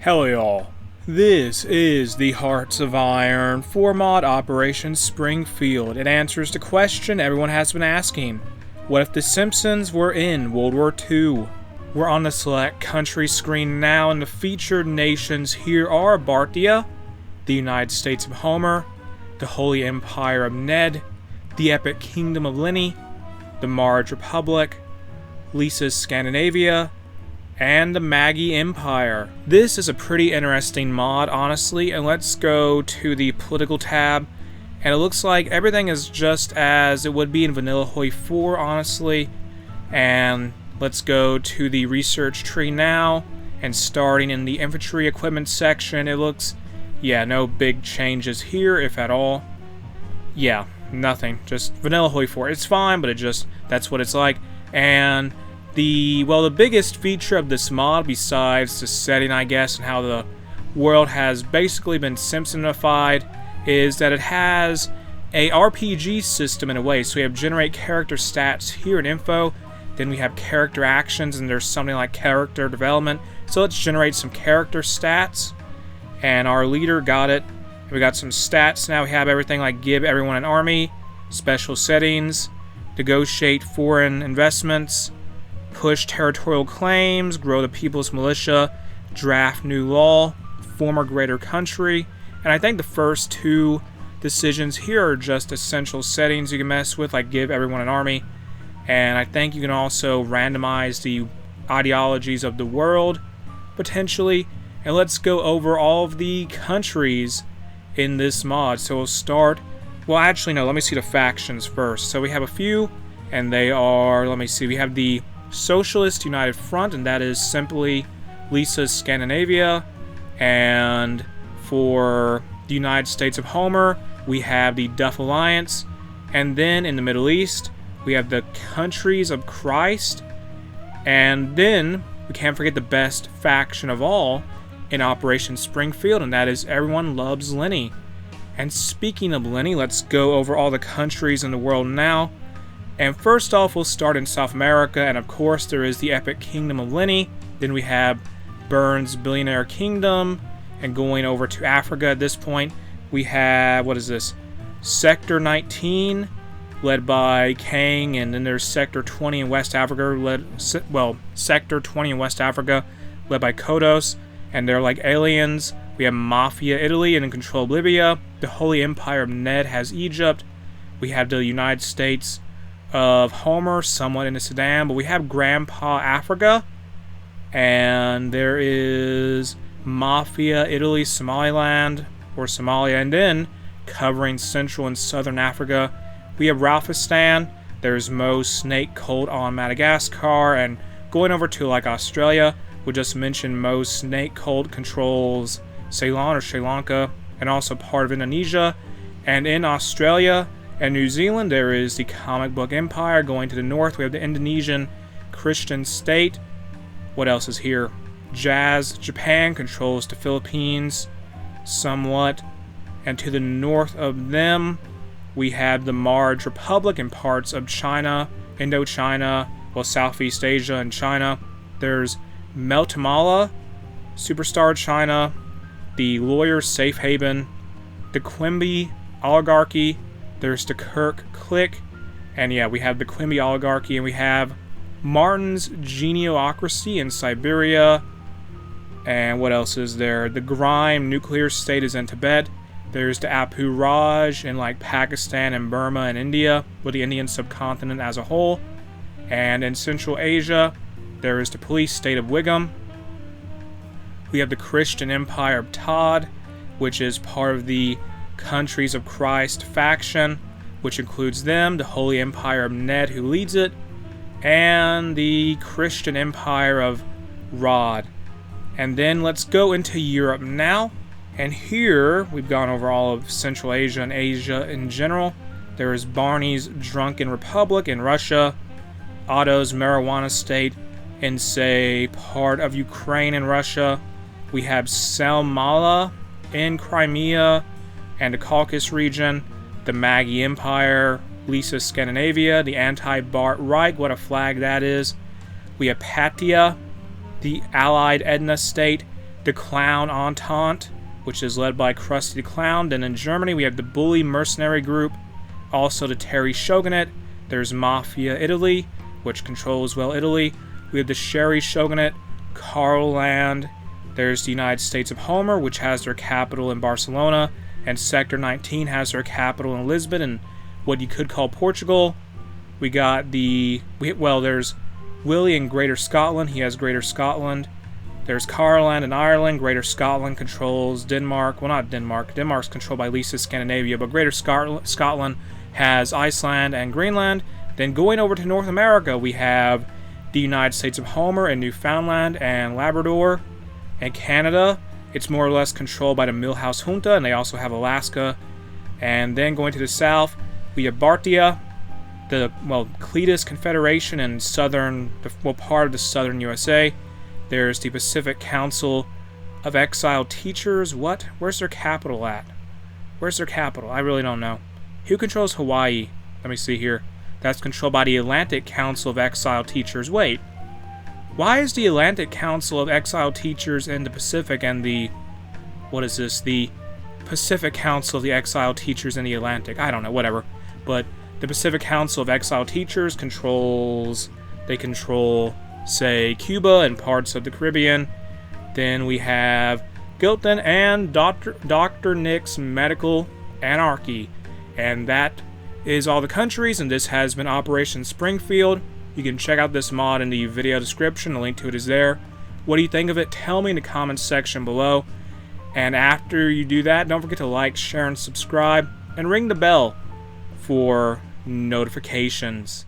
Hello y'all, this is the Hearts of Iron 4 mod Operation Springfield. It answers the question everyone has been asking. What if the Simpsons were in World War II? We're on the select country screen now, and the featured nations here are Bartia, the United States of Homer, the Holy Empire of Ned, the Epic Kingdom of Lenny, the Marge Republic, Lisa's Scandinavia, and the Maggie Empire. This is a pretty interesting mod, honestly, and let's go to the political tab, and it looks like everything is just as it would be in Vanilla HOI4, honestly, and let's go to the research tree now, and starting in the infantry equipment section, it looks, no big changes here, if at all. Nothing, just Vanilla HOI4. It's fine, but that's what it's like, and the biggest feature of this mod, besides the setting, I guess, and how the world has basically been Simpsonified, is that it has a RPG system in a way. So we have generate character stats here in info, then we have character actions, and there's something like character development. So let's generate some character stats, and our leader got it. We got some stats now. We have everything like give everyone an army, special settings, negotiate foreign investments, push territorial claims, grow the people's militia, draft new law, form a greater country. And I think the first two decisions here are just essential settings you can mess with, like give everyone an army. And I think you can also randomize the ideologies of the world, potentially. And let's go over all of the countries in this mod. So we'll start, let me see the factions first. So we have a few, and they are, we have the Socialist United Front, and that is simply Lisa's Scandinavia. And for the United States of Homer, we have the Duff Alliance. And then in the Middle East, we have the Countries of Christ. And then we can't forget the best faction of all in Operation Springfield, and that is Everyone Loves Lenny. And speaking of Lenny, let's go over all the countries in the world now. And first off, we'll start in South America, and of course there is the Epic Kingdom of Lenny. Then we have Burns' Billionaire Kingdom, and going over to Africa at this point, we have, Sector 19, led by Kang, and then there's Sector 20 in West Africa, Sector 20 in West Africa, led by Kodos, and they're like aliens. We have Mafia Italy and in control of Libya. The Holy Empire of Ned has Egypt. We have the United States of Homer, somewhat in the Sudan, but we have Grandpa Africa, and there is Mafia Italy, Somaliland, or Somalia, and then covering Central and Southern Africa, we have Ralphistan. There's Mo Snake Cult on Madagascar, and going over to Australia, we just mentioned Mo Snake Cult controls Ceylon or Sri Lanka, and also part of Indonesia, and in Australia and New Zealand, there is the Comic Book Empire. Going to the north, we have the Indonesian Christian State. What else is here? Japan controls the Philippines somewhat. And to the north of them, we have the Marge Republic and parts of China, Indochina, Southeast Asia and China. There's Meltamala, Superstar China, the Lawyer's Safe Haven, the Quimby Oligarchy, there's the Kirk Clique, and we have the Quimby Oligarchy, and we have Martin's Geniocracy in Siberia, and what else is there? The Grime Nuclear State is in Tibet. There's the Apu Raj in Pakistan and Burma and India, with the Indian subcontinent as a whole, and in Central Asia, there is the Police State of Wiggum. We have the Christian Empire of Todd, which is part of the Countries of Christ faction, which includes them, the Holy Empire of Ned, who leads it, and the Christian Empire of Rod. And then let's go into Europe now, and here we've gone over all of Central Asia and Asia in general. There is Barney's Drunken Republic in Russia, Otto's Marijuana State in, part of Ukraine and Russia. We have Selmala in Crimea and the Caucasus region, the Maggie Empire, Lisa's Scandinavia, the anti-Bart Reich, what a flag that is. We have Patia, the Allied Edna State, the Clown Entente, which is led by Krusty the Clown. Then in Germany, we have the Bully Mercenary Group, also the Terry Shogunate. There's Mafia Italy, which controls, well, Italy. We have the Sherry Shogunate, Carlland. There's the United States of Homer, which has their capital in Barcelona, and Sector 19 has their capital in Lisbon, and what you could call Portugal. We got there's Willie in Greater Scotland. He has Greater Scotland. There's Carland in Ireland. Greater Scotland controls Denmark. Well, not Denmark. Denmark's controlled by Lisa Scandinavia, but Greater Scotland has Iceland and Greenland. Then going over to North America, we have the United States of Homer and Newfoundland and Labrador. And Canada, it's more or less controlled by the Milhouse Junta, and they also have Alaska. And then going to the south, we have Bartia, the Cletus Confederation in part of the southern USA. There's the Pacific Council of Exiled Teachers. What? Where's their capital at? Where's their capital? I really don't know. Who controls Hawaii? Let me see here. That's controlled by the Atlantic Council of Exiled Teachers. Wait. Why is the Atlantic Council of Exiled Teachers in the Pacific and the Pacific Council of the Exiled Teachers in the Atlantic? I don't know, whatever. But the Pacific Council of Exiled Teachers control, say, Cuba and parts of the Caribbean. Then we have Gilton and Dr. Nick's Medical Anarchy. And that is all the countries, and this has been Operation Springfield. You can check out this mod in the video description. The link to it is there. What do you think of it? Tell me in the comments section below. And after you do that, don't forget to like, share, and subscribe, and ring the bell for notifications.